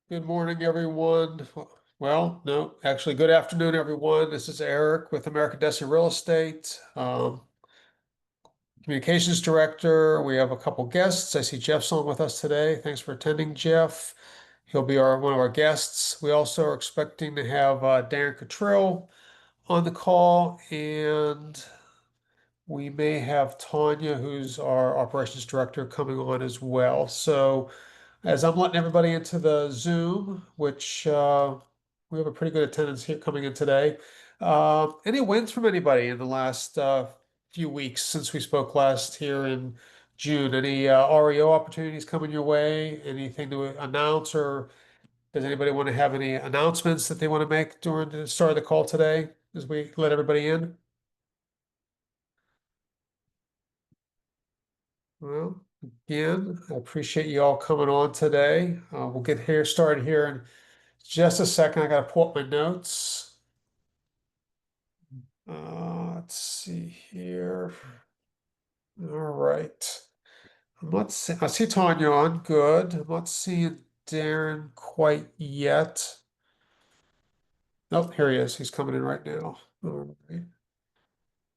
Good morning, everyone. Well, no, actually, good afternoon, everyone. This is Eric with American Destiny Real Estate, Communications Director. We have a couple guests. I see Jeff's on with us today. Thanks for attending, Jeff. He'll be one of our guests. We also are expecting to have Darren Cottrell on the call, and we may have Tanya, who's our Operations Director, coming on as well. So, as I'm letting everybody into the Zoom, which we have a pretty good attendance here coming in today. Any wins from anybody in the last few weeks since we spoke last here in June? Any REO opportunities coming your way? Anything to announce, or does anybody want to have any announcements that they want to make during the start of the call today as we let everybody in? Well, again, I appreciate you all coming on today. We'll get here started here in just a second. I got to pull up my notes. Let's see here. All right. I see Tanya on. Good. I'm not seeing Darren quite yet. Nope, here he is. He's coming in right now. All right.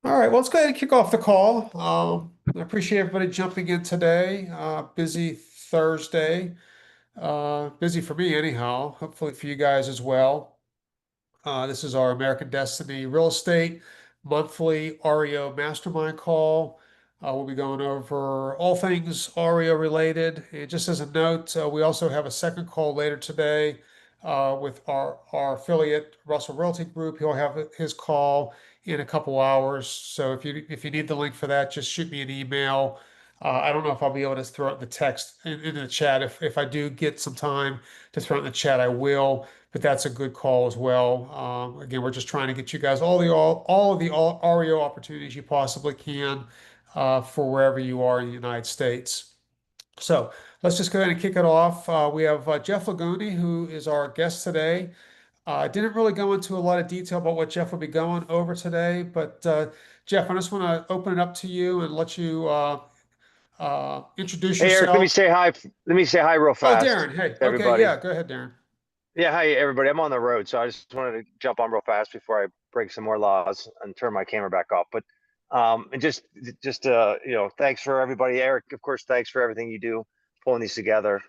All right, well, let's go ahead and kick off the call. I appreciate everybody jumping in today. Busy Thursday. Busy for me anyhow. Hopefully for you guys as well. This is our American Destiny Real Estate monthly REO Mastermind call. We'll be going over all things REO related. And just as a note, we also have a second call later today with our affiliate, Russell Realty Group. He'll have his call in a couple hours. So if you need the link for that, just shoot me an email. I don't know if I'll be able to throw it in the text in the chat. If I do get some time to throw it in the chat, I will, but that's a good call as well. Again, we're just trying to get you guys all of the REO opportunities you possibly can for wherever you are in the United States. So let's just go ahead and kick it off. We have Jeff Laguni, who is our guest today. I didn't really go into a lot of detail about what Jeff will be going over today, but Jeff, I just want to open it up to you and let you introduce Hey Eric, let me yourself. say hi. Let me say hi real Oh, fast Darren. Hey. to Okay. everybody. Yeah. Go ahead, Darren. Yeah, hi everybody. I'm on the road, so I just wanted to jump on real fast before I break some more laws and turn my camera back off. But and just thanks for everybody. Eric, of course, thanks for everything you do pulling these together.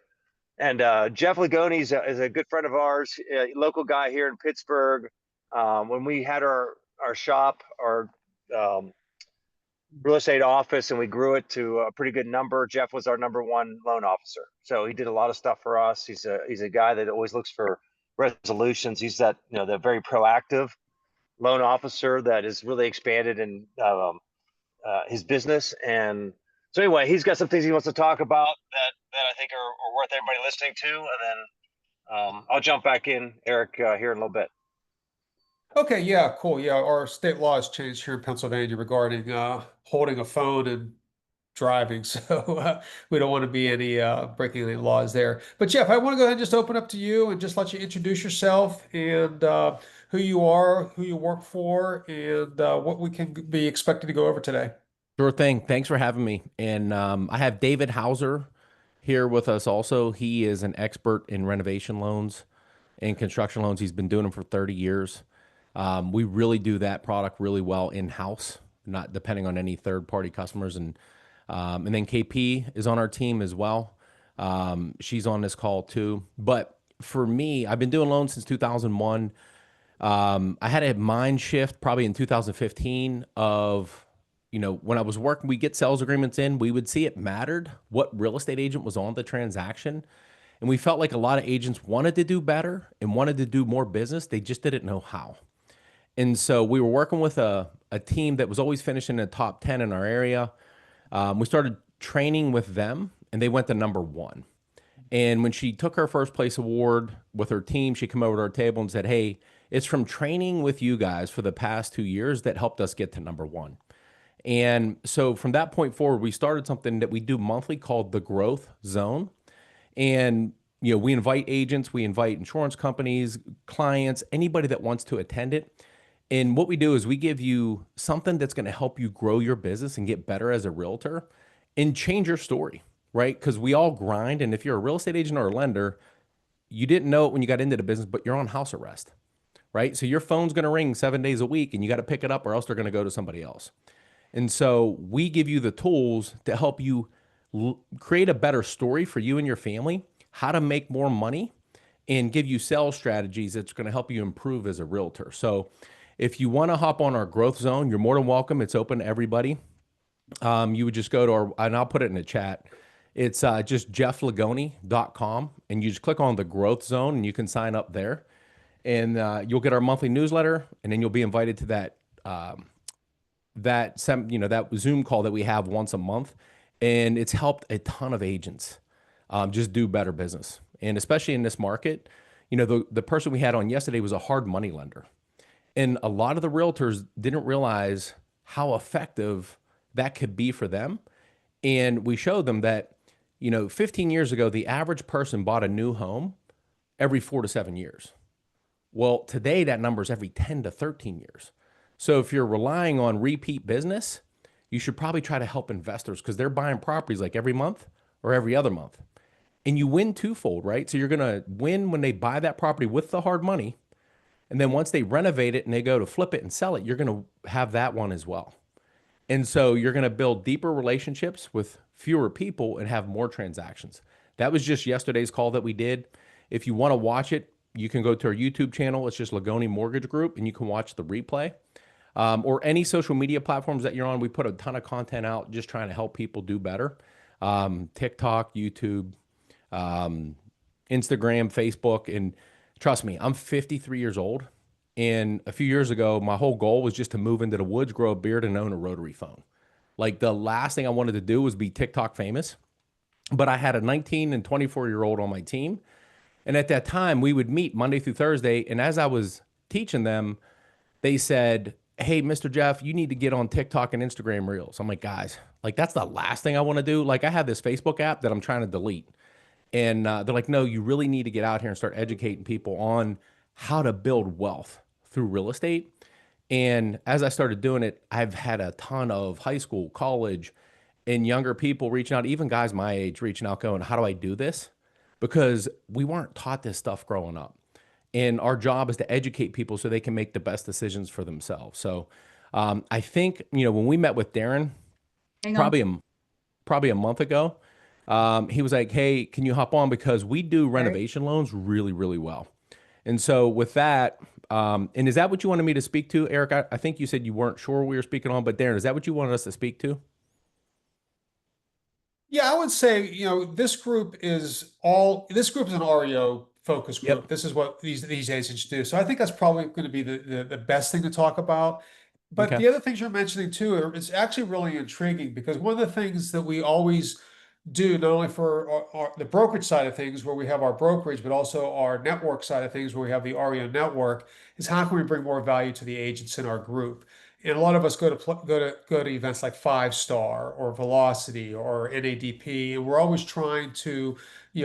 And Jeff Ligoni is a good friend of ours, a local guy here in Pittsburgh. When we had our shop, our real estate office, and we grew it to a pretty good number. Jeff was our number one loan officer, so he did a lot of stuff for us. He's a guy that always looks for resolutions. He's that the very proactive loan officer that has really expanded in his business. And so anyway, he's got some things he wants to talk about that I think are worth everybody listening to. And then I'll jump back in, Eric, here in a little bit. Okay, yeah, cool. Yeah, our state law has changed here in Pennsylvania regarding holding a phone and driving, so we don't want to be any breaking any laws there. But Jeff, I want to go ahead and just open up to you and just let you introduce yourself and who you are, who you work for, and what we can be expecting to go over today. Sure thing. Thanks for having me. And I have David Hauser here with us also. He is an expert in renovation loans and construction loans. He's been doing them for 30 years. We really do that product really well in-house, not depending on any third-party customers. And then KP is on our team as well. She's on this call too. But for me, I've been doing loans since 2001. I had a mind shift probably in 2015 of, when I was working, we get sales agreements in, we would see it mattered what real estate agent was on the transaction. And we felt like a lot of agents wanted to do better and wanted to do more business. They just didn't know how. And so we were working with a team that was always finishing in the top 10 in our area. We started training with them and they went to number one. And when she took her first place award with her team, she came over to our table and said, "Hey, it's from training with you guys for the past 2 years that helped us get to number one." And so from that point forward, we started something that we do monthly called the Growth Zone. And we invite agents, we invite insurance companies, clients, anybody that wants to attend it. And what we do is we give you something that's going to help you grow your business and get better as a realtor and change your story, right? Because we all grind. And if you're a real estate agent or a lender, you didn't know it when you got into the business, but you're on house arrest, right? So your phone's going to ring 7 days a week and you got to pick it up or else they're going to go to somebody else. And so we give you the tools to help you create a better story for you and your family, how to make more money, and give you sales strategies that's going to help you improve as a realtor. So if you want to hop on our growth zone, you're more than welcome. It's open to everybody. You would just go to our, and I'll put it in the chat. It's just jefflagoni.com, and you just click on the growth zone and you can sign up there. And you'll get our monthly newsletter, and then you'll be invited to that Zoom call that we have once a month, and it's helped a ton of agents just do better business, and especially in this market. The person we had on yesterday was a hard money lender, and a lot of the realtors didn't realize how effective that could be for them. And we showed them that 15 years ago, the average person bought a new home every 4 to 7 years. Well, today that number is every 10 to 13 years. So if you're relying on repeat business, you should probably try to help investors because they're buying properties like every month or every other month. And you win twofold, right? So you're going to win when they buy that property with the hard money. And then once they renovate it and they go to flip it and sell it, you're going to have that one as well. And so you're going to build deeper relationships with fewer people and have more transactions. That was just yesterday's call that we did. If you want to watch it, you can go to our YouTube channel. It's just Lagoni Mortgage Group, and you can watch the replay. Or any social media platforms that you're on. We put a ton of content out just trying to help people do better. TikTok, YouTube, Instagram, Facebook. And trust me, I'm 53 years old. And a few years ago, my whole goal was just to move into the woods, grow a beard, and own a rotary phone. Like the last thing I wanted to do was be TikTok famous. But I had a 19 and 24-year-old on my team. And at that time, we would meet Monday through Thursday. And as I was teaching them, they said, "Hey, Mr. Jeff, you need to get on TikTok and Instagram Reels." I'm like, guys, like that's the last thing I want to do. Like I have this Facebook app that I'm trying to delete. And they're like, "No, you really need to get out here and start educating people on how to build wealth through real estate." And as I started doing it, I've had a ton of high school, college, and younger people reaching out, even guys my age reaching out going, "How do I do this?" Because we weren't taught this stuff growing up. And our job is to educate people so they can make the best decisions for themselves. So I think, when we met with Darren, Hang on. probably a month ago, he was like, "Hey, can you hop on? Because we do renovation loans really, really well." And so with that, and is that what you wanted me to speak to, Eric? I think you said you weren't sure we were speaking on, but Darren, is that what you wanted us to speak to? Yeah, I would say, this group is an REO focus Yep. group. This is what these agents do. So I think that's probably going to be the best thing to talk about. But Okay. the other things you're mentioning too is actually really intriguing because one of the things that we always do, not only for the brokerage side of things where we have our brokerage, but also our network side of things where we have the REO network, is how can we bring more value to the agents in our group? And a lot of us go to events like Five Star or Velocity or NADP, and we're always trying to,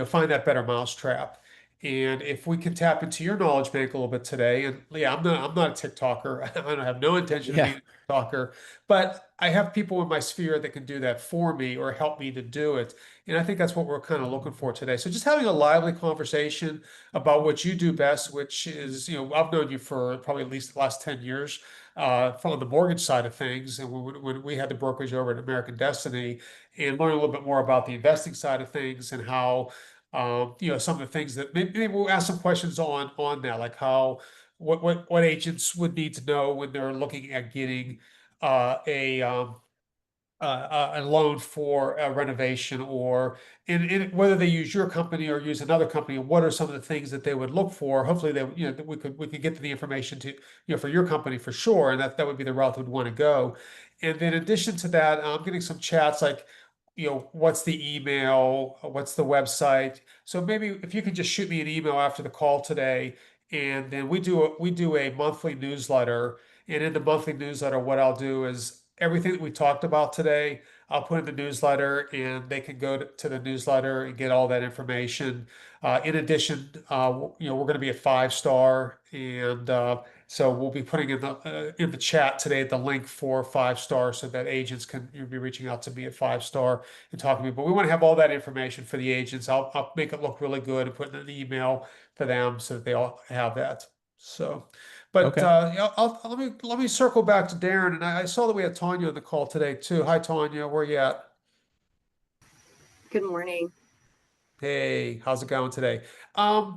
find that better mousetrap. And if we can tap into your knowledge bank a little bit today, and yeah, I'm not a TikToker. I don't have no intention of Yeah. being a TikToker, but I have people in my sphere that can do that for me or help me to do it. And I think that's what we're kind of looking for today. So just having a lively conversation about what you do best, which is, I've known you for probably at least the last 10 years from the mortgage side of things. And when we had the brokerage over at American Destiny and learn a little bit more about the investing side of things and how, some of the things that maybe we'll ask some questions on that, like what agents would need to know when they're looking at getting a loan for a renovation or in whether they use your company or use another company and what are some of the things that they would look for. Hopefully they, that we could get to the information to, for your company for sure. And that would be the route we'd want to go. And then in addition to that, I'm getting some chats like, what's the email? What's the website? So maybe if you could just shoot me an email after the call today, and then we do a monthly newsletter. And in the monthly newsletter, what I'll do is everything that we talked about today, I'll put in the newsletter, and they can go to the newsletter and get all that information. In addition, we're going to be a Five Star, and So we'll be putting in the chat today the link for 5 star so that agents can be reaching out to me at 5 star and talking to me. But we want to have all that information for the agents. I'll make it look really good and put in an email for them so that they all have that. So, but Okay. yeah, let me circle back to Darren, and I saw that we had Tanya on the call today too. Hi, Tanya, where you at? Good morning. Hey, how's it going today?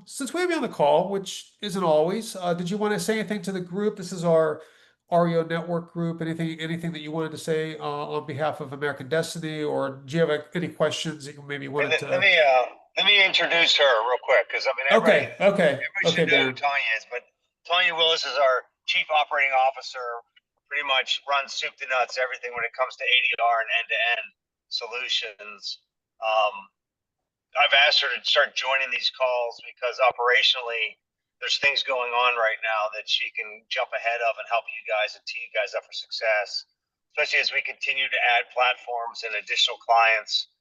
Since we have you on the call, which isn't always, did you want to say anything to the group? This is our REO network group. Anything that you wanted to say on behalf of American Destiny, or do you have any questions that you maybe And wanted let to? me introduce her real quick because I mean Okay, okay, everybody okay, should know who Darren. Tanya is, but Tanya Willis is our chief operating officer. Pretty much runs soup to nuts everything when it comes to ADR and end-to-end solutions. I've asked her to start joining these calls because operationally there's things going on right now that she can jump ahead of and help you guys and tee you guys up for success, especially as we continue to add platforms and additional clients.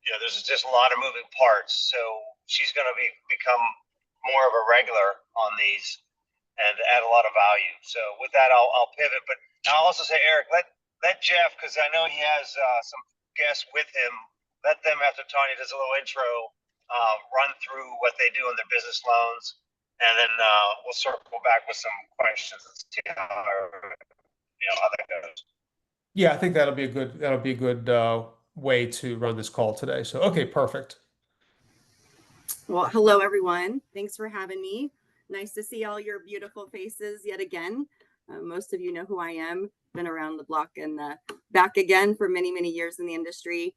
There's just a lot of moving parts. So she's going to become more of a regular on these and add a lot of value. So with that, I'll pivot. But I'll also say, Eric, let Jeff, because I know he has some guests with him. Let them, after Tanya does a little intro, run through what they do in their business loans, and then we'll circle back with some questions and see how that goes. Yeah, I think that'll be a good way to run this call today. So, okay, perfect. Well, hello, everyone. Thanks for having me. Nice to see all your beautiful faces yet again. Most of you know who I am. Been around the block and back again for many, many years in the industry.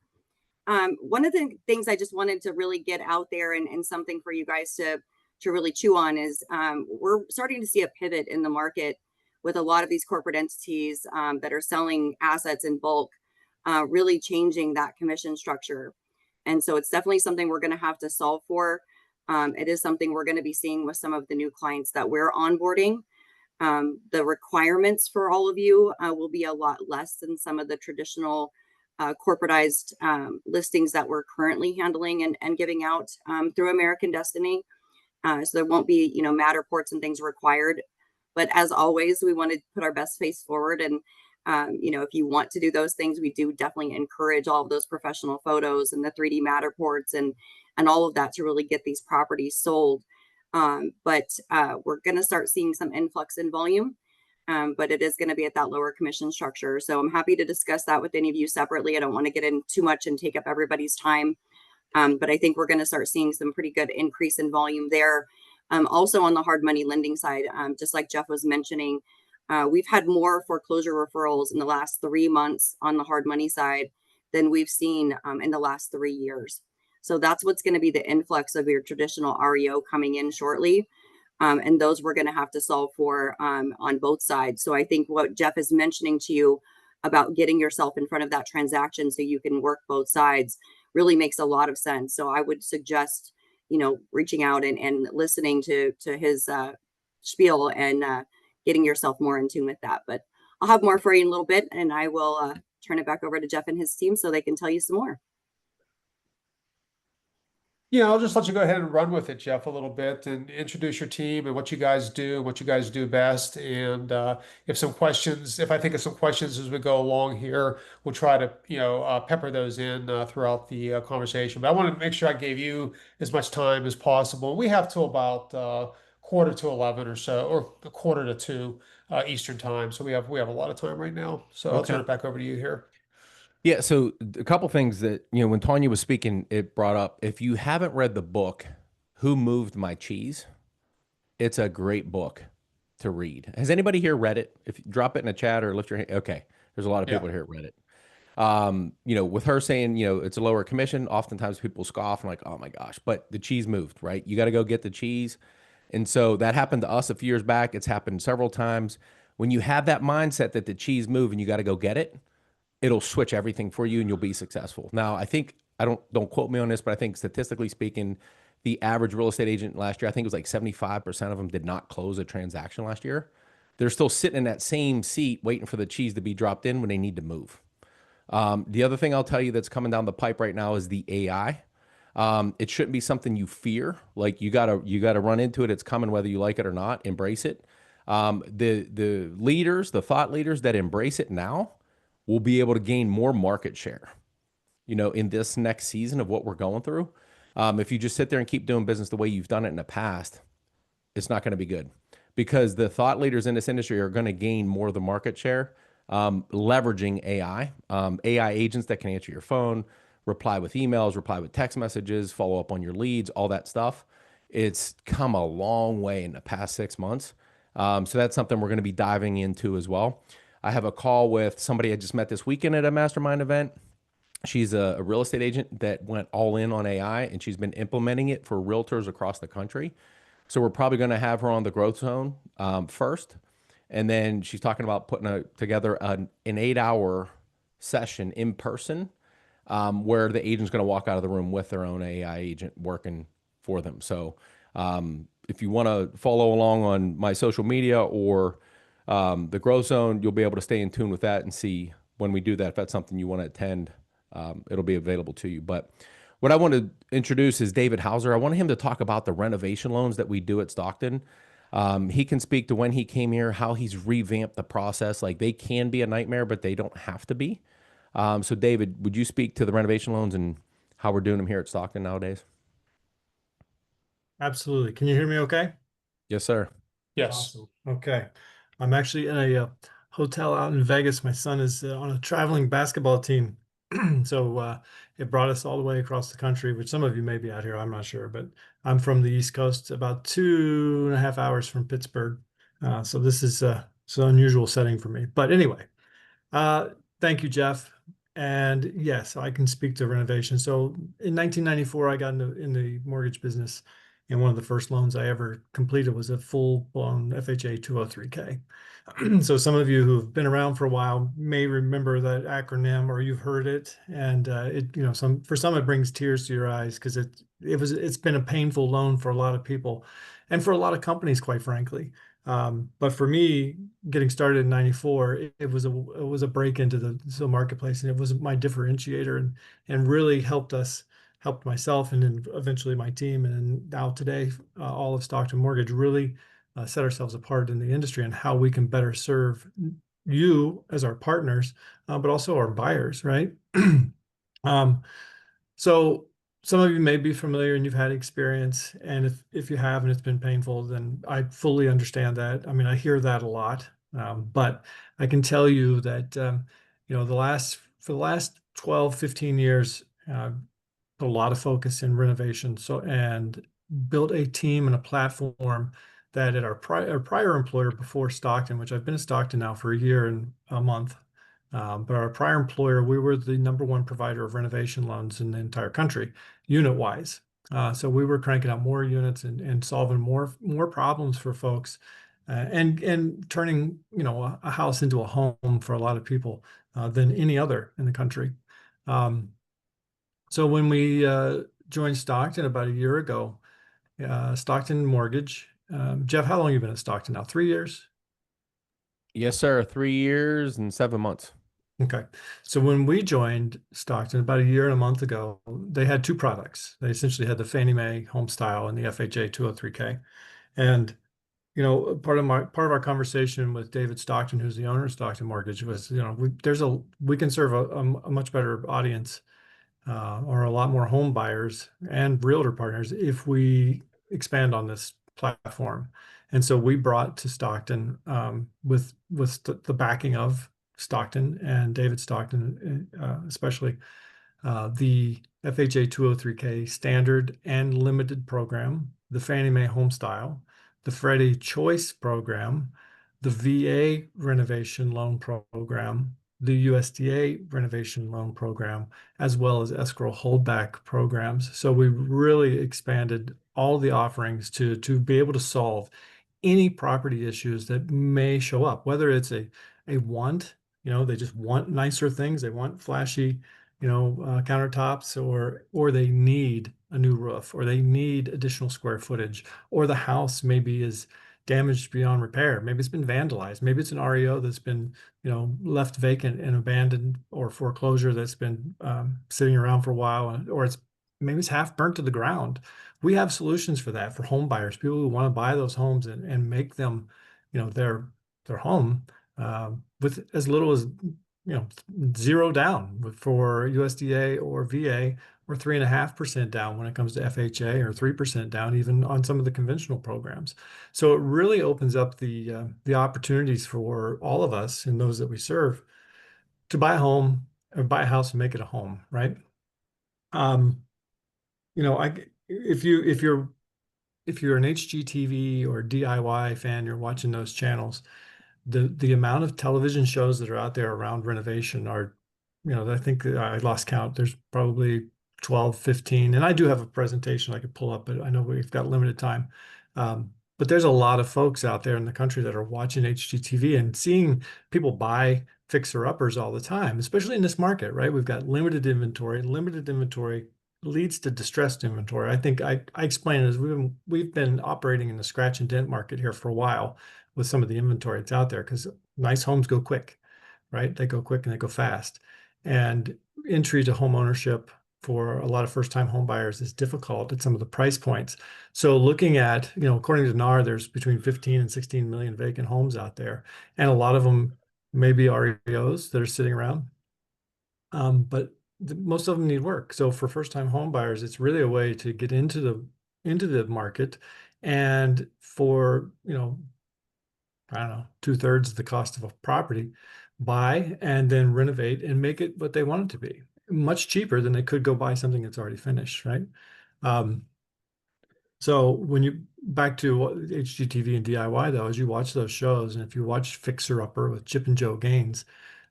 One of the things I just wanted to really get out there and something for you guys to really chew on is we're starting to see a pivot in the market with a lot of these corporate entities that are selling assets in bulk, really changing that commission structure. And so it's definitely something we're going to have to solve for. It is something we're going to be seeing with some of the new clients that we're onboarding. The requirements for all of you will be a lot less than some of the traditional corporatized listings that we're currently handling and giving out through American Destiny. So there won't be, Matterports and things required. But as always, we want to put our best face forward. And, if you want to do those things, we do definitely encourage all of those professional photos and the 3D Matterports and all of that to really get these properties sold. But we're going to start seeing some influx in volume. But it is going to be at that lower commission structure. So I'm happy to discuss that with any of you separately. I don't want to get in too much and take up everybody's time. But I think we're going to start seeing some pretty good increase in volume there. Also on the hard money lending side, just like Jeff was mentioning, we've had more foreclosure referrals in the last 3 months on the hard money side than we've seen in the last 3 years. So that's what's going to be the influx of your traditional REO coming in shortly. And those we're going to have to solve for on both sides. So I think what Jeff is mentioning to you about getting yourself in front of that transaction so you can work both sides really makes a lot of sense. So I would suggest, reaching out and listening to his spiel and getting yourself more in tune with that. But I'll have more for you in a little bit, and I will turn it back over to Jeff and his team so they can tell you some more. Yeah, I'll just let you go ahead and run with it, Jeff, a little bit and introduce your team and what you guys do, what you guys do best. And if I think of some questions as we go along here, we'll try to, pepper those in throughout the conversation. But I want to make sure I gave you as much time as possible. We have till about quarter to 11 or so, or a quarter to 2 Eastern time. So we have a lot of time right now. So I'll Okay. turn it back over to you here. Yeah, so a couple things that, when Tanya was speaking, it brought up, if you haven't read the book, Who Moved My Cheese? It's a great book to read. Has anybody here read it? If you drop it in a chat or lift your hand. Okay. There's a lot of Yeah. people here that read it. With her saying, it's a lower commission, oftentimes people scoff and like, oh my gosh, but the cheese moved, right? You got to go get the cheese. And so that happened to us a few years back. It's happened several times. When you have that mindset that the cheese moved and you got to go get it, it'll switch everything for you and you'll be successful. Now, I think, don't quote me on this, but I think statistically speaking, the average real estate agent last year, I think it was like 75% of them did not close a transaction last year. They're still sitting in that same seat waiting for the cheese to be dropped in when they need to move. The other thing I'll tell you that's coming down the pipe right now is the AI. It shouldn't be something you fear. Like you gotta run into it. It's coming whether you like it or not. Embrace it. The leaders, the thought leaders that embrace it now will be able to gain more market share, in this next season of what we're going through. If you just sit there and keep doing business the way you've done it in the past, it's not going to be good, because the thought leaders in this industry are going to gain more of the market share, leveraging AI, AI agents that can answer your phone, reply with emails, reply with text messages, follow up on your leads, all that stuff. It's come a long way in the past 6 months. So that's something we're going to be diving into as well. I have a call with somebody I just met this weekend at a mastermind event. She's a real estate agent that went all in on AI, and she's been implementing it for realtors across the country. So we're probably going to have her on the growth zone first. And then she's talking about putting together an 8-hour session in person, where the agent's going to walk out of the room with their own AI agent working for them. So if you want to follow along on my social media or the growth zone, you'll be able to stay in tune with that and see when we do that. If that's something you want to attend, it'll be available to you. But what I want to introduce is David Hauser. I want him to talk about the renovation loans that we do at Stockton. He can speak to when he came here, how he's revamped the process. Like, they can be a nightmare, but they don't have to be. So David, would you speak to the renovation loans and how we're doing them here at Stockton nowadays? Absolutely. Can you hear me okay? Yes, sir. Yes. Awesome. Okay. I'm actually in a hotel out in Vegas. My son is on a traveling basketball team. So it brought us all the way across the country, which some of you may be out here, I'm not sure, but I'm from the East Coast, about 2.5 hours from Pittsburgh. So this is it's an unusual setting for me. But anyway, thank you, Jeff. And yes, I can speak to renovation. So in 1994, I got in the mortgage business, and one of the first loans I ever completed was a full-blown FHA 203K. So some of you who've been around for a while may remember that acronym, or you've heard it, and for some it brings tears to your eyes, because it's been a painful loan for a lot of people, and for a lot of companies, quite frankly. But for me, getting started in '94, it was a break into the marketplace, and it was my differentiator, and really helped myself, and then eventually my team, and now today, all of Stockton Mortgage, really set ourselves apart in the industry, and how we can better serve you as our partners, but also our buyers, right? So some of you may be familiar and you've had experience, and if you have and it's been painful, then I fully understand that. I mean, I hear that a lot, but I can tell you that for the last 12, 15 years, put a lot of focus in renovation, and built a team and a platform that at our prior employer before Stockton, which I've been at Stockton now for a year and a month. But our prior employer, we were the #1 provider of renovation loans in the entire country, unit wise. So we were cranking out more units and solving more problems for folks, and turning a house into a home for a lot of people than any other in the country. So when we joined Stockton about a year ago, Stockton Mortgage. Jeff, how long have you been at Stockton now? 3 years? Yes, sir. 3 years and 7 months. Okay. So when we joined Stockton about a year and a month ago, they had two products. They essentially had the Fannie Mae Home Style and the FHA 203K. And part of our conversation with David Stockton, who's the owner of Stockton Mortgage, was we can serve a much better audience, or a lot more home buyers and realtor partners, if we expand on this platform. And so we brought to Stockton, with the backing of Stockton and David Stockton, especially, the FHA 203K standard and limited program, the Fannie Mae Home Style, the Freddie Choice program, the VA renovation loan program, the USDA renovation loan program, as well as escrow holdback programs. So we really expanded all the offerings to be able to solve any property issues that may show up, whether it's a want, they just want nicer things, they want flashy, countertops, or they need a new roof, or they need additional square footage, or the house maybe is damaged beyond repair. Maybe it's been vandalized. Maybe it's an REO that's been, left vacant and abandoned, or foreclosure that's been sitting around for a while, or maybe it's half burnt to the ground. We have solutions for that for home buyers, people who want to buy those homes and make them their home with as little as 0 down for USDA or VA, or 3.5% down when it comes to FHA, or 3% down even on some of the conventional programs. So it really opens up the opportunities for all of us and those that we serve to buy a home or buy a house and make it a home, right? Um, if you're an HGTV or DIY fan, you're watching those channels, the amount of television shows that are out there around renovation are, I think I lost count. There's probably 12, 15. And I do have a presentation I could pull up, but I know we've got limited time. But there's a lot of folks out there in the country that are watching HGTV and seeing people buy fixer-uppers all the time, especially in this market, right? We've got limited inventory. Limited inventory leads to distressed inventory. I think I explained it as we've been operating in the scratch and dent market here for a while with some of the inventory that's out there, because nice homes go quick, right? They go quick and they go fast. And entry to home ownership for a lot of first-time home buyers is difficult at some of the price points. So looking at, according to NAR, there's between 15 and 16 million vacant homes out there. And a lot of them may be REOs that are sitting around. But most of them need work. So for first-time home buyers, it's really a way to get into the market, and for, I don't know, 2/3 of the cost of a property, buy and then renovate and make it what they want it to be. Much cheaper than they could go buy something that's already finished, right? So when you back to HGTV and DIY, though, as you watch those shows, and if you watch Fixer Upper with Chip and Joe Gaines,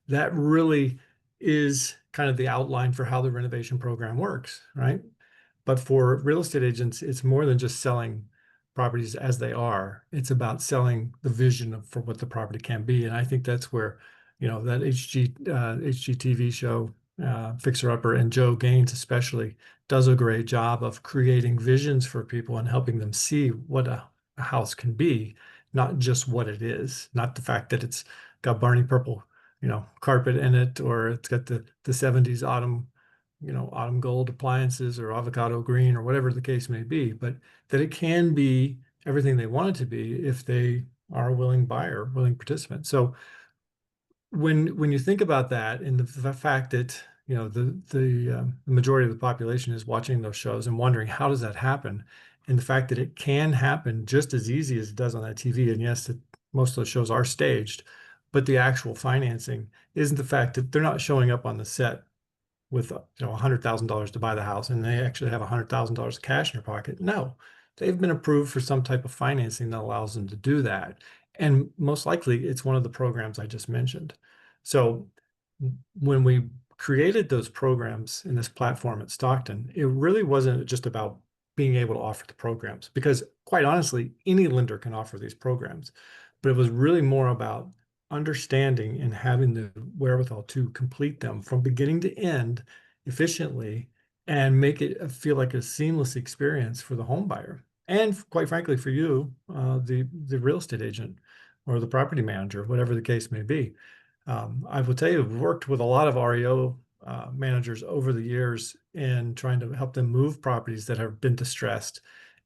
that really is kind of the outline for how the renovation program works, right? But for real estate agents, it's more than just selling properties as they are. It's about selling the vision for what the property can be. And I think that's where, that HGTV show, Fixer Upper, and Joe Gaines especially, does a great job of creating visions for people and helping them see what a house can be, not just what it is, not the fact that it's got Barney purple, carpet in it, or it's got the 70s autumn gold appliances, or avocado green, or whatever the case may be, but that it can be everything they want it to be if they are a willing buyer, willing participant. So when you think about that, and the fact that the majority of the population is watching those shows and wondering how does that happen, and the fact that it can happen just as easy as it does on that TV, and yes, that most of those shows are staged, but the actual financing isn't the fact that they're not showing up on the set with $100,000 to buy the house and they actually have $100,000 of cash in their pocket. No, they've been approved for some type of financing that allows them to do that. And most likely it's one of the programs I just mentioned. So when we created those programs in this platform at Stockton, it really wasn't just about being able to offer the programs, because quite honestly, any lender can offer these programs, but it was really more about understanding and having the wherewithal to complete them from beginning to end efficiently, and make it feel like a seamless experience for the home buyer, and quite frankly for you, the real estate agent or the property manager, whatever the case may be. I will tell you, I've worked with a lot of REO managers over the years in trying to help them move properties that have been distressed.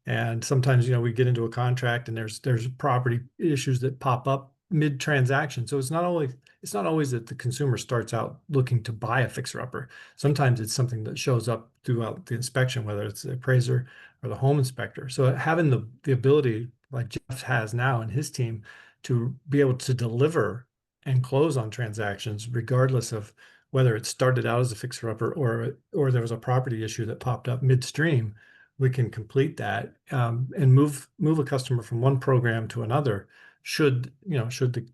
And sometimes, we get into a contract and there's property issues that pop up mid-transaction. So it's not always that the consumer starts out looking to buy a fixer-upper. Sometimes it's something that shows up throughout the inspection, whether it's the appraiser or the home inspector. So having the ability, like Jeff has now and his team, to be able to deliver and close on transactions, regardless of whether it started out as a fixer-upper or there was a property issue that popped up midstream, we can complete that, and move a customer from one program to another should the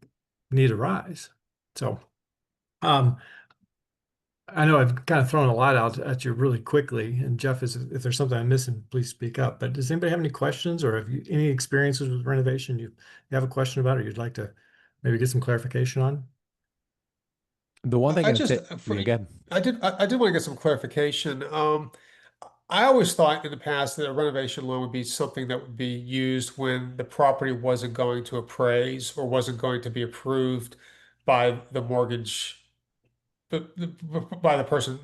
need arise. So I know I've kind of thrown a lot out at you really quickly, and Jeff, if there's something I'm missing, please speak up. But does anybody have any questions, or have you any experiences with renovation you have a question about, or you'd like to maybe get some clarification on? The one thing I I can just say, yeah, go ahead. I did want to get some clarification. I always thought in the past that a renovation loan would be something that would be used when the property wasn't going to appraise or wasn't going to be approved by the mortgage, by the person,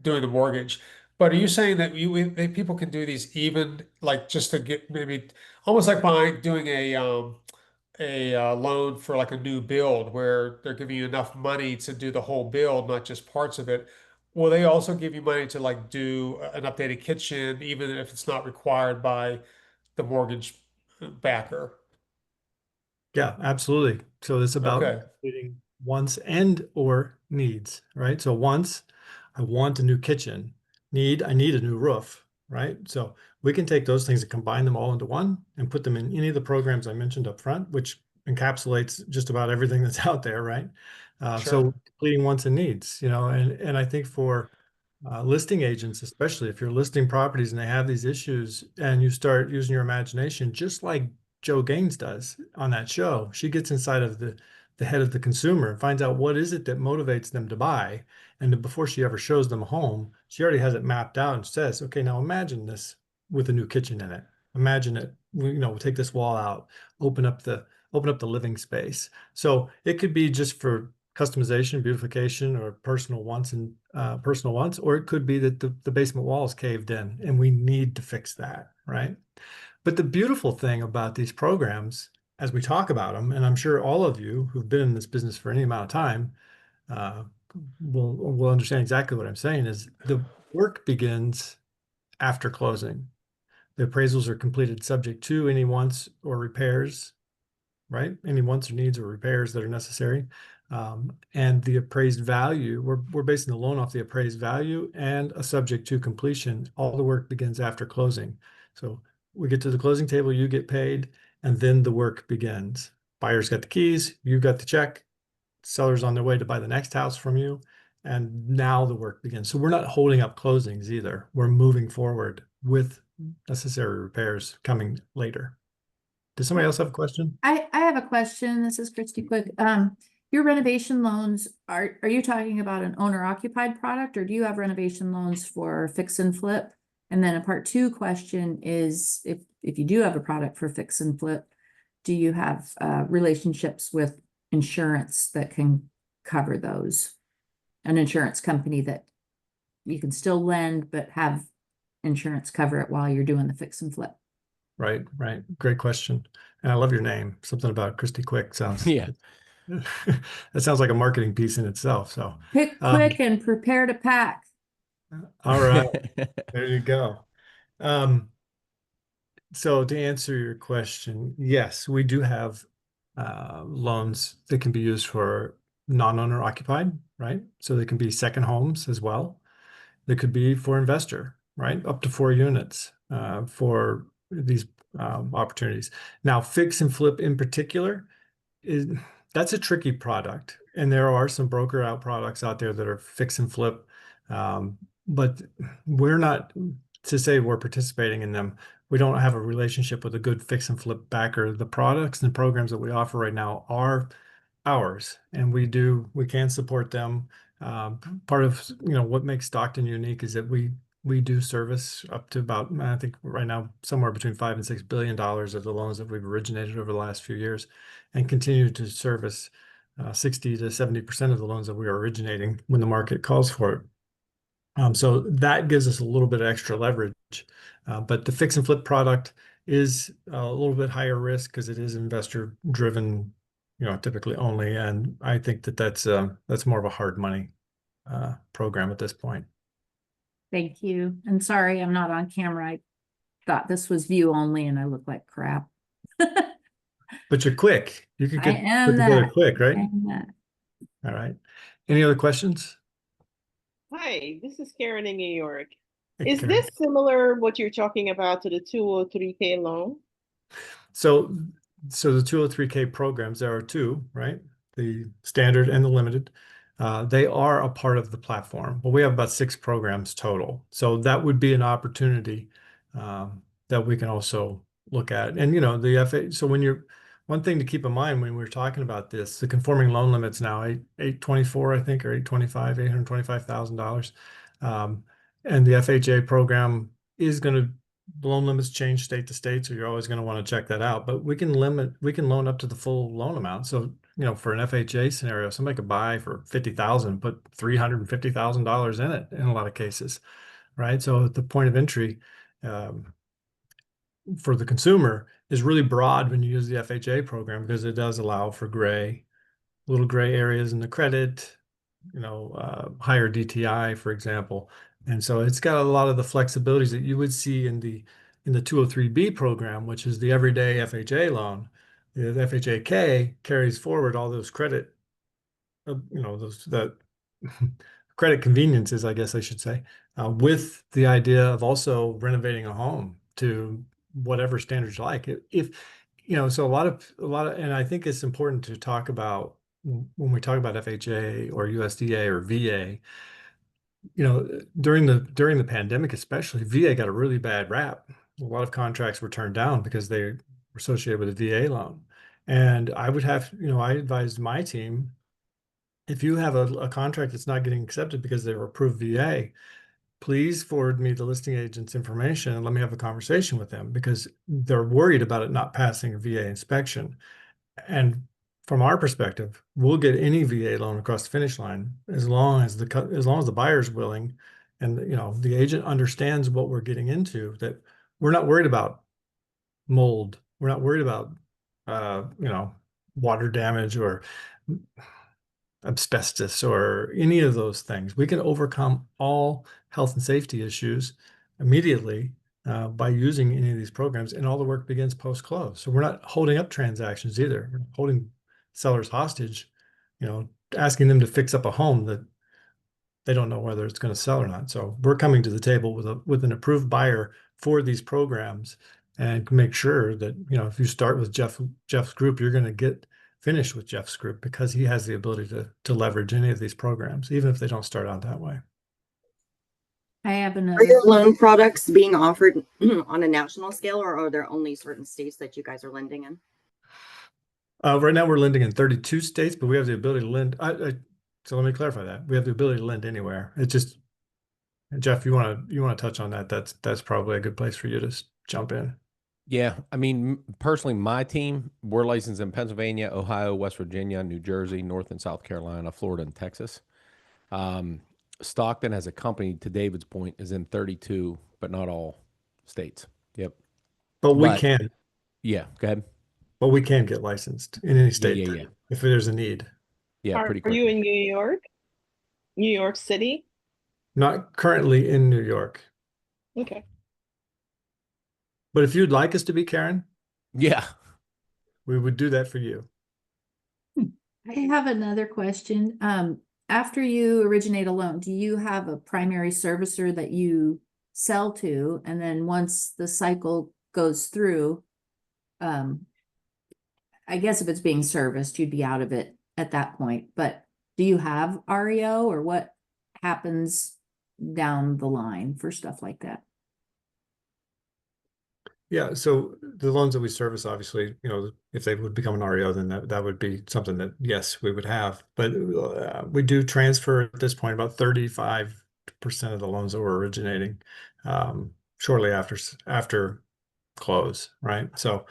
doing the mortgage. But are you saying that that people can do these even, like, just to get maybe almost like buying doing a loan for like a new build where they're giving you enough money to do the whole build, not just parts of it. Will they also give you money to like do an updated kitchen, even if it's not required by the mortgage backer? Yeah, absolutely. So it's about Okay, completing wants and or needs, right? So wants, I want a new kitchen. Need, I need a new roof, right? So we can take those things and combine them all into one and put them in any of the programs I mentioned up front, which encapsulates just about everything that's out there, right? So sure. completing wants and needs, and I think for listing agents, especially if you're listing properties and they have these issues and you start using your imagination, just like Joe Gaines does on that show, she gets inside of the head of the consumer and finds out what is it that motivates them to buy. And before she ever shows them a home, she already has it mapped out and says, okay, now imagine this with a new kitchen in it. Imagine it, we'll take this wall out, open up the living space. So it could be just for customization, beautification, or personal wants, or it could be that the basement wall is caved in and we need to fix that, right? But the beautiful thing about these programs, as we talk about them, and I'm sure all of you who've been in this business for any amount of time uh, will understand exactly what I'm saying, is the work begins after closing. The appraisals are completed subject to any wants or repairs, right? Any wants or needs or repairs that are necessary. And the appraised value, we're basing the loan off the appraised value and a subject to completion. All the work begins after closing. So we get to the closing table, you get paid, and then the work begins. Buyer's got the keys, you got the check, seller's on their way to buy the next house from you, and now the work begins. So we're not holding up closings either. We're moving forward with necessary repairs coming later. Does somebody else have a question? I have a question. This is Christy Quick. Your renovation loans, are you talking about an owner occupied product, or do you have renovation loans for fix and flip? And then a part two question is, if you do have a product for fix and flip, do you have relationships with insurance that can cover those? An insurance company that you can still lend, but have insurance cover it while you're doing the fix and flip? Right, right. Great question. And I love your name. Something about Christy Quick sounds Yeah. that sounds like a marketing piece in itself. So Pick quick and prepare to pack. all right, there you go. Um, so to answer your question, yes, we do have loans that can be used for non-owner occupied, right? So they can be second homes as well. They could be for investor, right? Up to 4 units for these opportunities. Now, fix and flip in particular is that's a tricky product, and there are some broker out products out there that are fix and flip, but we're not to say we're participating in them. We don't have a relationship with a good fix and flip backer. The products and programs that we offer right now are ours, and we can support them. Part of what makes Stockton unique is that we do service up to about, I think right now, somewhere between $5 and $6 billion of the loans that we've originated over the last few years, and continue to service 60 to 70% of the loans that we are originating when the market calls for it. So that gives us a little bit of extra leverage. But the fix and flip product is a little bit higher risk because it is investor driven, typically only. And I think that's more of a hard money program at this point. Thank you. And sorry, I'm not on camera. I thought this was view only and I look like crap. But you're quick. You could I get am put together that. quick, right? I am that. All right. Any other questions? Hi, this is Karen in New York. Hey, Is Karen. this similar what you're talking about to the 203K loan? So the 203K programs, there are two, right? The standard and the limited. They are a part of the platform, but we have about 6 programs total. So that would be an opportunity that we can also look at. And the FA. So one thing to keep in mind when we're talking about this, the conforming loan limits now 824, I think, or 825, $825,000. And the FHA program is going to, loan limits change state to state, so you're always going to want to check that out. But we can loan up to the full loan amount. So for an FHA scenario, somebody could buy for 50,000, put $350,000 in it in a lot of cases, right? So at the point of entry, for the consumer is really broad when you use the FHA program, because it does allow for little gray areas in the credit, higher DTI, for example. And so it's got a lot of the flexibilities that you would see in the 203B program, which is the everyday FHA loan. The FHA-K carries forward all those credit, those that credit conveniences, I guess I should say, with the idea of also renovating a home to whatever standards you like. So a lot of, and I think it's important to talk about when we talk about FHA or USDA or VA, during the pandemic, especially, VA got a really bad rap. A lot of contracts were turned down because they were associated with a VA loan. And I advised my team, if you have a contract that's not getting accepted because they were approved VA, please forward me the listing agent's information and let me have a conversation with them, because they're worried about it not passing a VA inspection. And from our perspective, we'll get any VA loan across the finish line as long as the buyer's willing, and the agent understands what we're getting into, that we're not worried about mold. We're not worried about water damage or asbestos or any of those things. We can overcome all health and safety issues immediately by using any of these programs, and all the work begins post-close. So we're not holding up transactions either. We're holding sellers hostage, asking them to fix up a home that they don't know whether it's going to sell or not. So we're coming to the table with an approved buyer for these programs, and make sure that, if you start with Jeff's group, you're going to get finished with Jeff's group, because he has the ability to leverage any of these programs, even if they don't start out that way. I have Are another. your loan products being offered on a national scale, or are there only certain states that you guys are lending in? Right now, we're lending in 32 states, but we have the ability to lend. So let me clarify that. We have the ability to lend anywhere. It's just, Jeff, you want to touch on that? That's probably a good place for you to jump in. Yeah, I mean, personally, my team, we're licensed in Pennsylvania, Ohio, West Virginia, New Jersey, North and South Carolina, Florida, and Texas. Stockton, as a company, to David's point, is in 32, but not all states. Yep. But we But can. yeah, go ahead. But we can get licensed in any Yeah, state yeah. if there's a need. Yeah, pretty Are you quick. in New York City? Not currently in New York. Okay. But if you'd like us to be, Karen, Yeah. we would do that for you. I have another question. After you originate a loan, do you have a primary servicer that you sell to? And then once the cycle goes through, I guess if it's being serviced, you'd be out of it at that point. But do you have REO, or what happens down the line for stuff like that? Yeah, so the loans that we service, obviously, if they would become an REO, then that would be something that, yes, we would have. But we do transfer at this point about 35% of the loans that we're originating shortly after close, right? So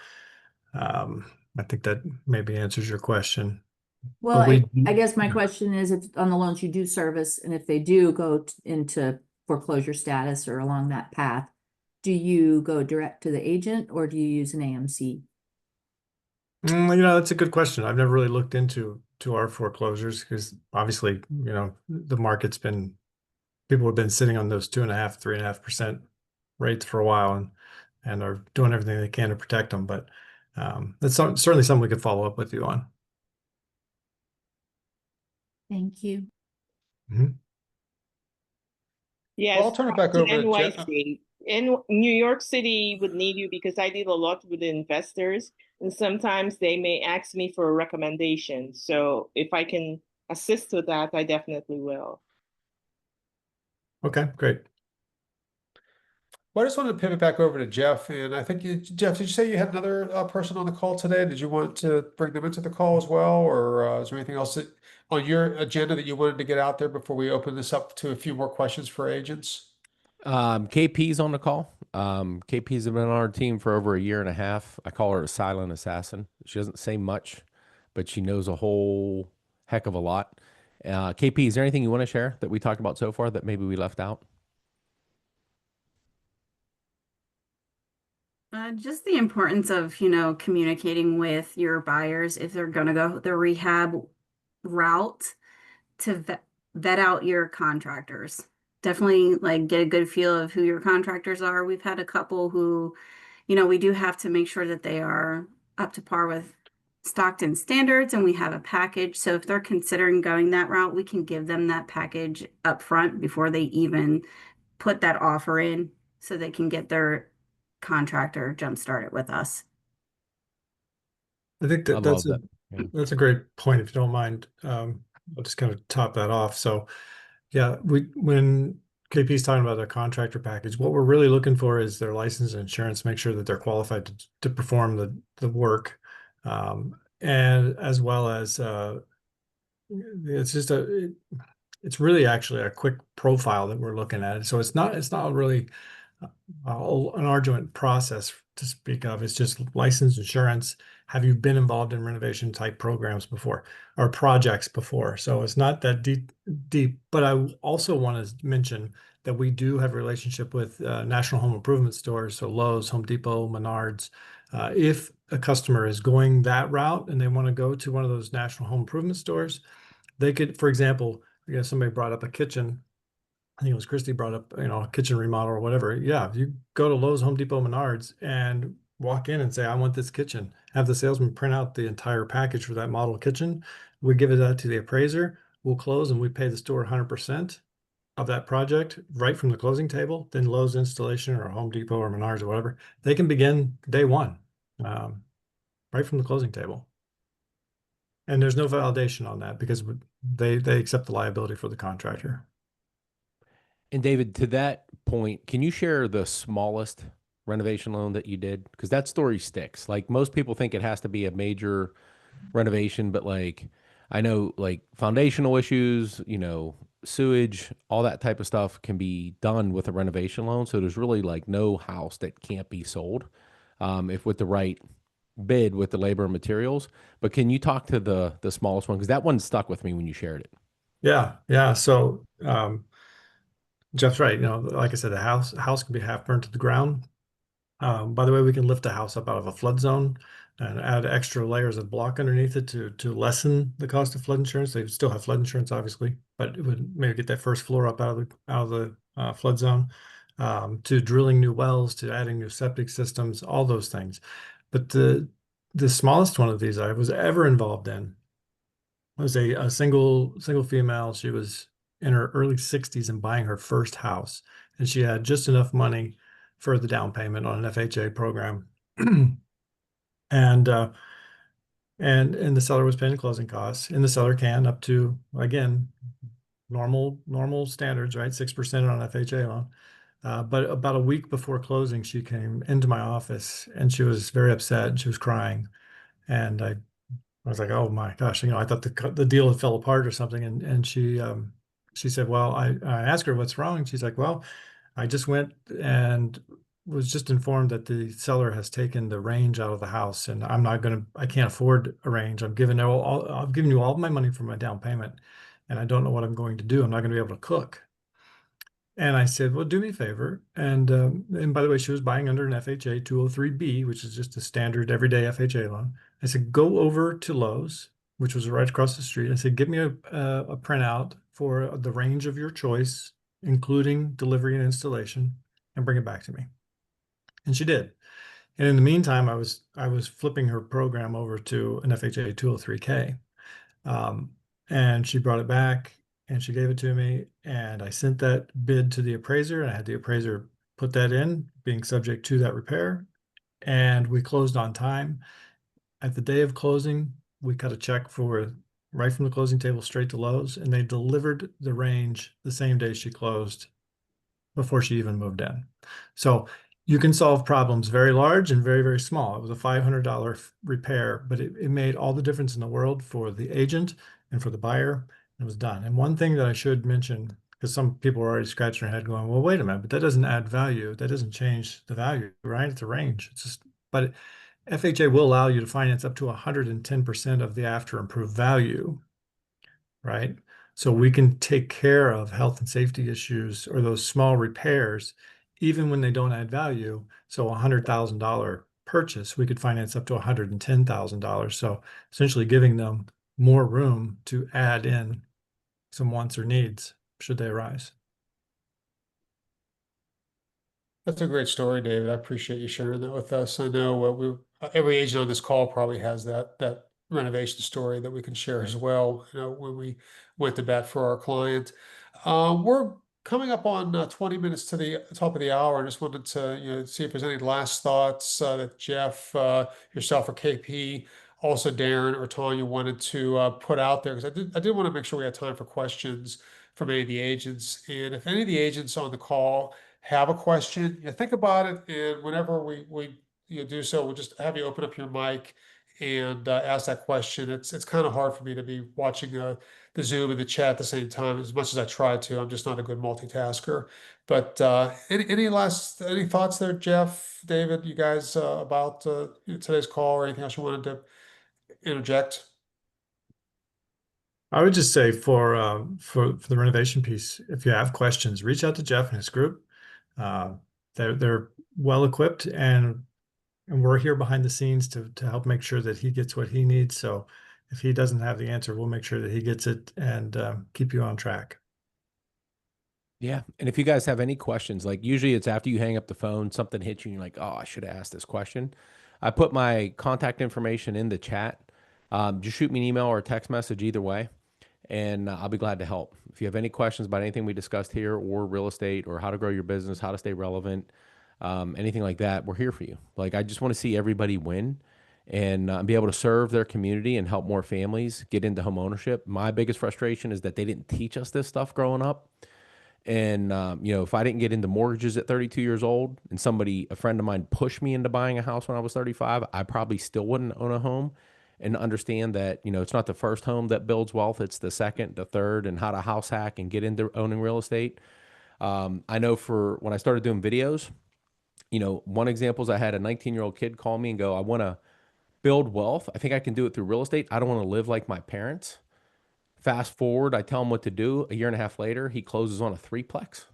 I think that maybe answers your question. Well, But I guess my question is, if on the loans you do service, and if they do go into foreclosure status or along that path, do you go direct to the agent, or do you use an AMC? That's a good question. I've never really looked into our foreclosures, because obviously, the market's people have been sitting on those 2.5%, 3.5% rates for a while, and are doing everything they can to protect them. But that's certainly something we could follow up with you on. Thank you. Mhm. Yes, Well, I'll turn it back to over to Jeff. NYC. In New York City would need you, because I deal a lot with investors, and sometimes they may ask me for a recommendation. So if I can assist with that, I definitely will. Okay, great. Well, I just wanted to pivot back over to Jeff, and I think Jeff, did you say you had another person on the call today? Did you want to bring them into the call as well, or is there anything else on your agenda that you wanted to get out there before we open this up to a few more questions for agents? KP's on the call. KP's been on our team for over a year and a half. I call her a silent assassin. She doesn't say much, but she knows a whole heck of a lot. KP, is there anything you want to share that we talked about so far that maybe we left out? Just the importance of, communicating with your buyers if they're going to go the rehab route to vet out your contractors. Definitely like get a good feel of who your contractors are. We've had a couple who, we do have to make sure that they are up to par with Stockton standards and we have a package. So if they're considering going that route, we can give them that package up front before they even put that offer in so they can get their contractor jump started with us. I think I love that. Yeah. that's a great point. If you don't mind, I'll just kind of top that off. So, yeah, when KP's talking about a contractor package, what we're really looking for is their license and insurance. Make sure that they're qualified to perform the work, and as well as it's just it's really actually a quick profile that we're looking at. So it's not really an arduous process to speak of. It's just license, insurance. Have you been involved in renovation type programs before or projects before? So it's not that deep. But I also want to mention that we do have a relationship with national home improvement stores, so Lowe's, Home Depot, Menards. If a customer is going that route and they want to go to one of those national home improvement stores, they could, for example, somebody brought up a kitchen. I think it was Christy brought up, a kitchen remodel or whatever. Yeah, if you go to Lowe's, Home Depot, Menards, and walk in and say, I want this kitchen, have the salesman print out the entire package for that model kitchen. We give it out to the appraiser. We'll close and we pay the store 100% of that project right from the closing table. Then Lowe's installation or Home Depot or Menards or whatever, they can begin day one, right from the closing table. And there's no validation on that because they accept the liability for the contractor. And David, to that point, can you share the smallest renovation loan that you did? Because that story sticks. Like most people think it has to be a major renovation, but like I know like foundational issues, sewage, all that type of stuff can be done with a renovation loan. So there's really like no house that can't be sold if with the right bid with the labor and materials. But can you talk to the smallest one? Because that one stuck with me when you shared it. Yeah. So Jeff's right. Like I said, the house can be half burnt to the ground. By the way, we can lift a house up out of a flood zone and add extra layers of block underneath it to lessen the cost of flood insurance. They still have flood insurance, obviously, but it would maybe get that first floor up out of the flood zone. To drilling new wells, to adding new septic systems, all those things. But the smallest one of these I was ever involved in was a single female. She was in her early 60s and buying her first house, and she had just enough money for the down payment on an FHA program, and the seller was paying closing costs, and the seller can up to, again, normal standards, right? 6% on an FHA loan. But about a week before closing, she came into my office and she was very upset and she was crying, and I was like, oh my gosh, I thought the deal had fell apart or something. And she said, well, I asked her what's wrong. And she's like, well, I just went and was just informed that the seller has taken the range out of the house, and I can't afford a range. I've given you all my money for my down payment, and I don't know what I'm going to do. I'm not going to be able to cook. And I said, well, do me a favor. And by the way, she was buying under an FHA 203B, which is just a standard everyday FHA loan. I said, go over to Lowe's, which was right across the street. I said, give me a printout for the range of your choice, including delivery and installation, and bring it back to me. And she did. And in the meantime, I was flipping her program over to an FHA 203K. And she brought it back and she gave it to me, and I sent that bid to the appraiser, and I had the appraiser put that in, being subject to that repair, and we closed on time. At the day of closing, we cut a check for right from the closing table straight to Lowe's, and they delivered the range the same day she closed, before she even moved in. So you can solve problems very large and very, very small. It was a $500 repair, but it made all the difference in the world for the agent and for the buyer. It was done. And one thing that I should mention, because some people are already scratching their head going, well, wait a minute, but that doesn't add value. That doesn't change the value, right? It's a range. It's just, but FHA will allow you to finance up to 110% of the after improved value, right? So we can take care of health and safety issues or those small repairs even when they don't add value. So $100,000 purchase, we could finance up to $110,000. So essentially giving them more room to add in some wants or needs should they arise. That's a great story, David. I appreciate you sharing that with us. I know every agent on this call probably has that renovation story that we can share as well. You know, when we went to bat for our client. We're coming up on 20 minutes to the top of the hour. I just wanted to see if there's any last thoughts that Jeff, yourself, or KP, also Darren or Tanya wanted to put out there, because I did want to make sure we had time for questions from any of the agents. And if any of the agents on the call have a question, think about it, and whenever we do so, we'll just have you open up your mic and ask that question. It's kind of hard for me to be watching the Zoom and the chat at the same time. As much as I try to, I'm just not a good multitasker. But any thoughts there, Jeff, David, you guys, about today's call, or anything else you wanted to interject? I would just say for the renovation piece, if you have questions, reach out to Jeff and his group. Uh, they're well equipped, and we're here behind the scenes to help make sure that he gets what he needs. So if he doesn't have the answer, we'll make sure that he gets it and keep you on track. Yeah. And if you guys have any questions, like usually it's after you hang up the phone, something hits you and you're like, oh, I should have asked this question. I put my contact information in the chat. Just shoot me an email or a text message either way, and I'll be glad to help. If you have any questions about anything we discussed here, or real estate, or how to grow your business, how to stay relevant, anything like that, we're here for you. Like, I just want to see everybody win and be able to serve their community and help more families get into home ownership. My biggest frustration is that they didn't teach us this stuff growing up. And, if I didn't get into mortgages at 32 years old and a friend of mine pushed me into buying a house when I was 35, I probably still wouldn't own a home, and understand that, it's not the first home that builds wealth. It's the second, the third, and how to house hack and get into owning real estate. I know for when I started doing videos, one example is I had a 19-year-old kid call me and go, I want to build wealth. I think I can do it through real estate. I don't want to live like my parents. Fast forward, I tell him what to do. A year and a half later, he closes on a threeplex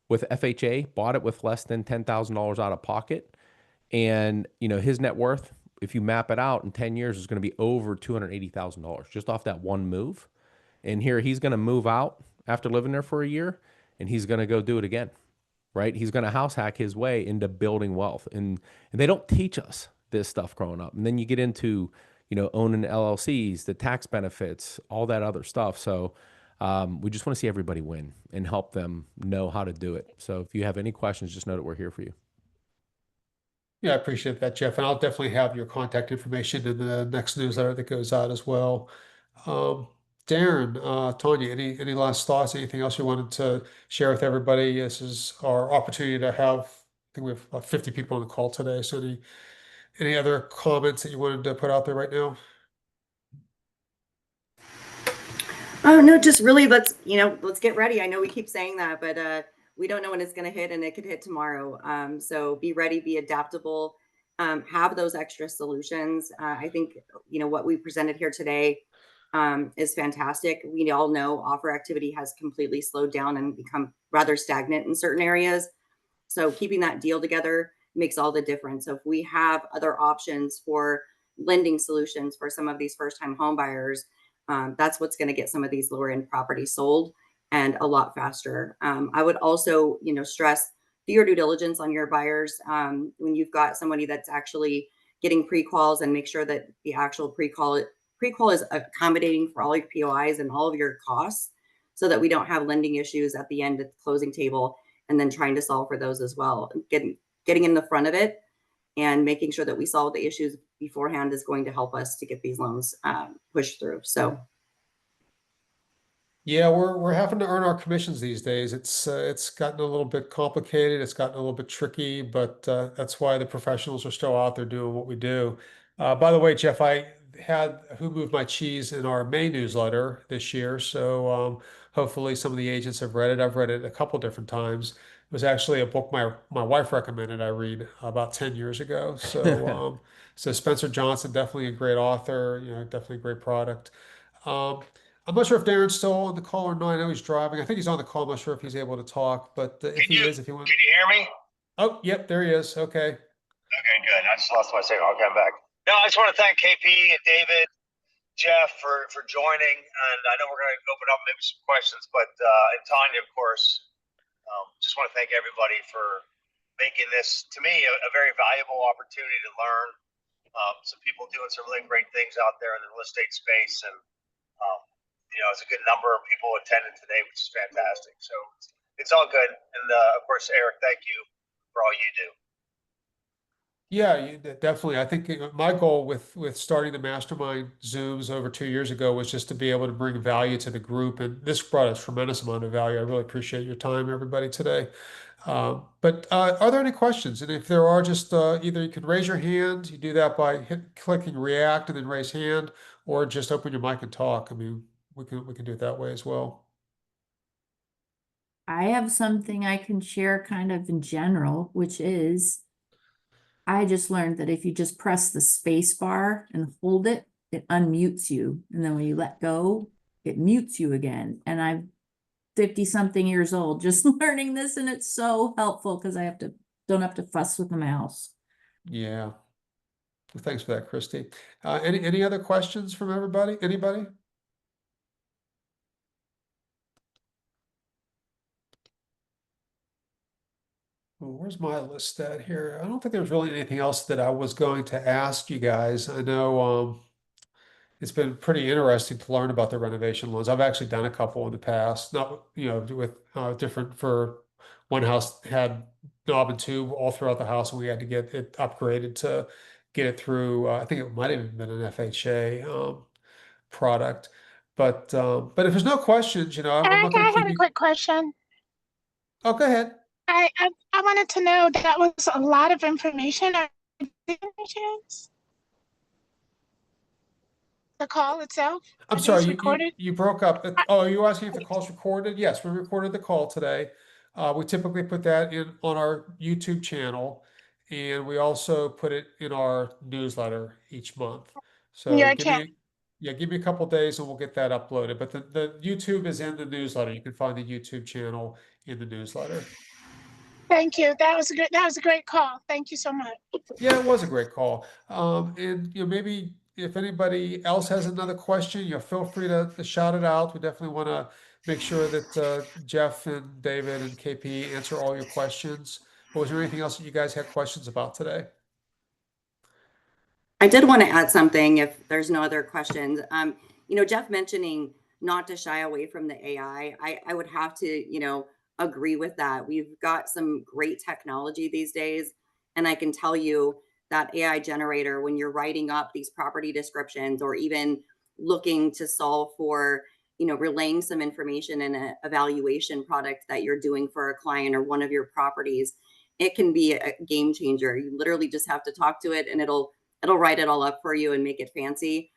with FHA, bought it with less than $10,000 out of pocket. And, his net worth, if you map it out in 10 years, is going to be over $280,000 just off that one move. And here he's going to move out after living there for a year, and he's going to go do it again, right? He's going to house hack his way into building wealth. And they don't teach us this stuff growing up. And then you get into, owning LLCs, the tax benefits, all that other stuff. So we just want to see everybody win and help them know how to do it. So if you have any questions, just know that we're here for you. Yeah, I appreciate that, Jeff. And I'll definitely have your contact information in the next newsletter that goes out as well. Um, Darren, Tanya, any last thoughts? Anything else you wanted to share with everybody? This is our opportunity to have, I think we have about 50 people on the call today. So any other comments that you wanted to put out there right now? Oh no, just really let's get ready. I know we keep saying that, but we don't know when it's going to hit, and it could hit tomorrow. So be ready, be adaptable, have those extra solutions. I think what we presented here today is fantastic. We all know offer activity has completely slowed down and become rather stagnant in certain areas. So keeping that deal together makes all the difference. So if we have other options for lending solutions for some of these first-time home buyers, that's what's going to get some of these lower end properties sold and a lot faster. I would also, stress, do your due diligence on your buyers. When you've got somebody that's actually getting pre-quals, and make sure that the actual pre-qual is accommodating for all your POIs and all of your costs, so that we don't have lending issues at the end at the closing table, and then trying to solve for those as well. Getting in the front of it and making sure that we solve the issues beforehand is going to help us to get these loans pushed through. So Yeah, we're having to earn our commissions these days. It's gotten a little bit complicated. It's gotten a little bit tricky, but that's why the professionals are still out there doing what we do. By the way, Jeff, I had Who Moved My Cheese in our May newsletter this year, so hopefully some of the agents have read it. I've read it a couple different times. It was actually a book my wife recommended I read about 10 years ago. So Spencer Johnson, definitely a great author. Definitely a great product. Um, I'm not sure if Darren's still on the call or not. I know he's driving. I think he's on the call. I'm not sure if he's able to talk, but if Can he you is, if you want, can you hear me? Oh, yep, there he is. Okay. Okay, good. I just lost my signal. I'll come back. No, I just want to thank KP and David, Jeff for joining, and I know we're going to open up maybe some questions, but and Tanya, of course. Just want to thank everybody for making this, to me, a very valuable opportunity to learn. Some people doing some really great things out there in the real estate space, and it's a good number of people attended today, which is fantastic. So it's all good, and of course, Eric, thank you for all you do. Yeah, definitely. I think my goal with starting the mastermind Zooms over 2 years ago was just to be able to bring value to the group, and this brought a tremendous amount of value. I really appreciate your time, everybody, today. But are there any questions? And if there are, just either you can raise your hand. You do that by clicking react and then raise hand, or just open your mic and talk. I mean, we can do it that way as well. I have something I can share kind of in general, which is I just learned that if you just press the space bar and hold it, it unmutes you. And then when you let go, it mutes you again. And I'm 50 something years old just learning this, and it's so helpful because don't have to fuss with the mouse. Yeah. Well, thanks for that, Christy. Any other questions from everybody? Anybody? Well, where's my list at here? I don't think there's really anything else that I was going to ask you guys. I know it's been pretty interesting to learn about the renovation loans. I've actually done a couple in the past, not with different for one house had knob and tube all throughout the house, and we had to get it upgraded to get it through. I think it might have even been an FHA product. But if there's no questions, I'm Eric, not going I to had keep a you. quick question. Oh, go ahead. I wanted to know, that was a lot of information. Any chance? The call itself? I'm It was sorry, you recorded? you broke up. I- Oh, are you asking if the call's recorded? Yes, we recorded the call today. We typically put that in on our YouTube channel, and we also put it in our newsletter each month. So Your channel. give me a couple days and we'll get that uploaded. But the YouTube is in the newsletter. You can find the YouTube channel in the newsletter. Thank you. That was a great call. Thank you so much. Yeah, it was a great call. And maybe if anybody else has another question, feel free to shout it out. We definitely want to make sure that Jeff and David and KP answer all your questions. But was there anything else that you guys had questions about today? I did want to add something if there's no other questions. Jeff mentioning not to shy away from the AI. I would have to, agree with that. We've got some great technology these days. And I can tell you that AI generator, when you're writing up these property descriptions or even looking to solve for, relaying some information in an evaluation product that you're doing for a client or one of your properties, it can be a game changer. You literally just have to talk to it and it'll write it all up for you and make it fancy.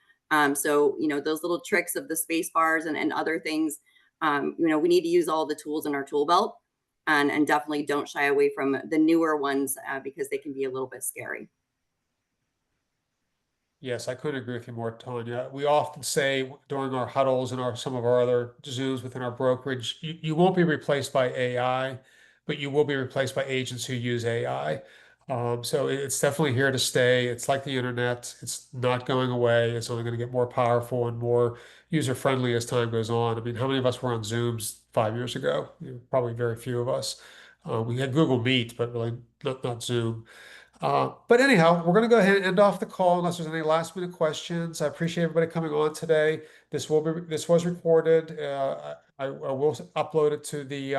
So, those little tricks of the space bars and other things, we need to use all the tools in our tool belt, and definitely don't shy away from the newer ones because they can be a little bit scary. Yes, I couldn't agree with you more, Tanya. We often say during our huddles and some of our other Zooms within our brokerage, you won't be replaced by AI, but you will be replaced by agents who use AI. So it's definitely here to stay. It's like the internet. It's not going away. It's only going to get more powerful and more user friendly as time goes on. I mean, how many of us were on Zooms 5 years ago? Probably very few of us. We had Google Meet, but really not Zoom. But anyhow, we're going to go ahead and end off the call unless there's any last minute questions. I appreciate everybody coming on today. This was recorded. I will upload it to the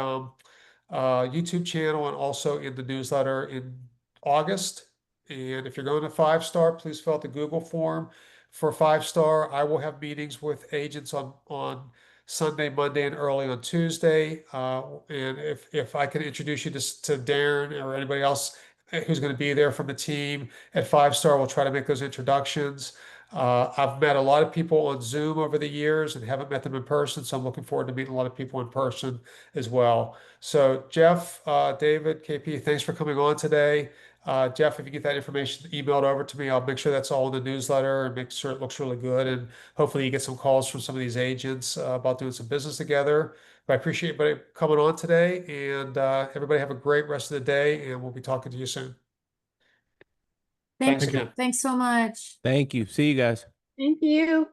YouTube channel and also in the newsletter in August. And if you're going to 5 star, please fill out the Google form for 5 star. I will have meetings with agents on Sunday, Monday, and early on Tuesday. And if I can introduce you to Darren or anybody else who's going to be there from the team at 5 star, we'll try to make those introductions. I've met a lot of people on Zoom over the years and haven't met them in person, so I'm looking forward to meeting a lot of people in person as well. So Jeff, David, KP, thanks for coming on today. Jeff, if you get that information emailed over to me, I'll make sure that's all in the newsletter and make sure it looks really good. And hopefully you get some calls from some of these agents about doing some business together. But I appreciate everybody coming on today, and everybody have a great rest of the day, and we'll be talking to you soon. Thanks Thank you. again. Thanks so much. Thank you. See you guys. Thank you.